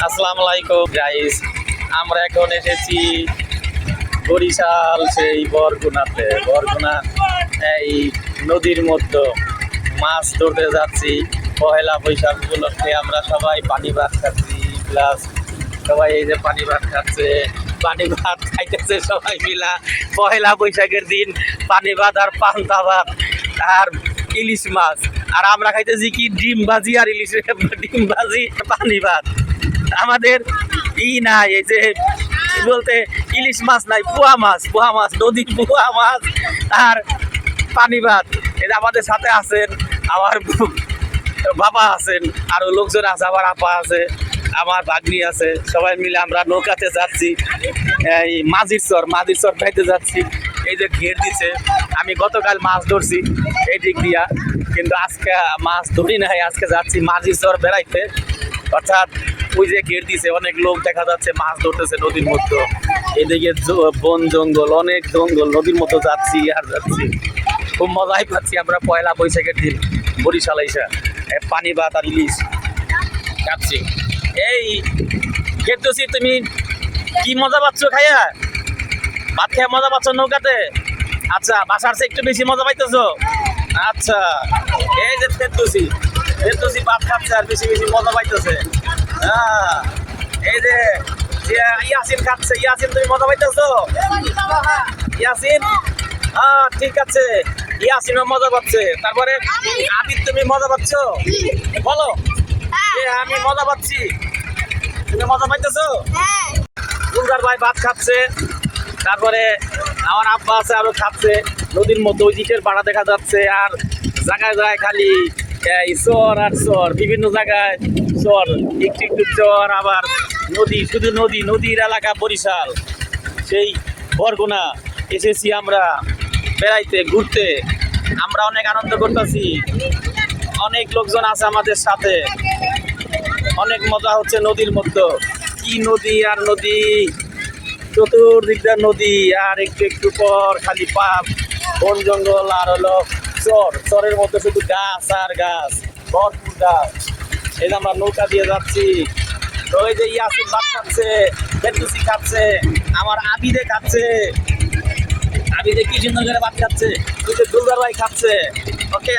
আসসালামু আলাইকুম গাইস, আমরা এখন এসেছি বরিশাল সেই বরগুনাতে। বরগুনা এই নদীর মধ্যে মাছ ধরতে যাচ্ছি। পহেলা বৈশাখ উপলক্ষে আমরা সবাই পানি ভাত খাচ্ছি, প্লাস সবাই এই যে পানি ভাত খাচ্ছে, পানি ভাত খাইতেছে সবাই মিলা। পহেলা বৈশাখের দিন পানি ভাত আর পান্তা ভাত আর ইলিশ মাছ, আর আমরা খাইতেছি কি ডিম ভাজি আর ইলিশের ডিম ভাজি পানি ভাত। আমাদের নাই এই যে বলতে ইলিশ মাছ নাই, পোয়া মাছ নদীর পোয়া মাছ আর পানি ভাত। এই আমাদের সাথে আছেন আমার বাবা আছেন, আরো লোকজন আছে, আমার আপা আছে, আমার ভাগ্নি আছে, সবাই মিলে আমরা নৌকাতে যাচ্ছি। এই মাঝির চর খাইতে যাচ্ছি। এই যে ঘের দিছে, আমি গতকাল মাছ ধরছি এই দিক দিয়া, কিন্তু আজকে মাছ ধরি নাই, আজকে যাচ্ছি মাঝির চর বেড়াইতে। অর্থাৎ ওই যে ঘের দিছে, অনেক লোক দেখা যাচ্ছে মাছ ধরতেছে নদীর মধ্যে। এদিকে বন জঙ্গল, অনেক জঙ্গল, নদীর মতো যাচ্ছি আর যাচ্ছি, খুব মজাই পাচ্ছি আমরা। পয়লা বৈশাখের দিন বরিশাল এসে পানি ভাত আর ইলিশ খাচ্ছি। এই খেতেছি, তুমি কি মজা পাচ্ছ খাইয়া? ভাত খেয়ে মজা পাচ্ছ নৌকাতে? আচ্ছা, বাসার চেয়ে একটু বেশি মজা পাইতেছো? আচ্ছা, এই যে খেতেছি ভাত খাচ্ছে আর বেশি বেশি মজা পাইতেছে। হ্যাঁ, এই যে ইয়াসিন খাচ্ছে। ইয়াসিন, তুমি মজা পাইতেছো? ইয়াসিন, হ্যাঁ ঠিক আছে, ইয়াসিনও মজা পাচ্ছে। তারপরে আবিদ, তুমি মজা পাচ্ছ? বলো আমি মজা পাচ্ছি। তুমি মজা পাইতেছো? দুর্গার ভাই ভাত খাচ্ছে, তারপরে আমার আব্বা আছে আরো খাচ্ছে। নদীর মধ্যে ওই দিকের পাড়া দেখা যাচ্ছে, আর জায়গায় জায়গায় খালি এই চর আর চর, বিভিন্ন জায়গায় চর, একটু একটু চর, আবার নদী, শুধু নদীর এলাকা বরিশাল সেই বরগুনা এসেছি আমরা বেড়াইতে, ঘুরতে। আমরা অনেক আনন্দ করতেছি, অনেক লোকজন আছে আমাদের সাথে, অনেক মজা হচ্ছে নদীর মধ্যে। কি নদী আর নদী, চতুর্দিকটা নদী, আর একটু একটু পর খালি পাপ, বন জঙ্গল, আর হলো চরের মধ্যে শুধু গাছ আর গাছ, ভরপুর গাছ। এই যে আমরা নৌকা দিয়ে যাচ্ছি। তো ওই যে ইয়াসিন ভাত খাচ্ছে, ফেরদৌসি খাচ্ছে, আমার আবিদে খাচ্ছে, আবিদে কি সুন্দর করে ভাত খাচ্ছে, দুলদার ভাই খাচ্ছে। ওকে।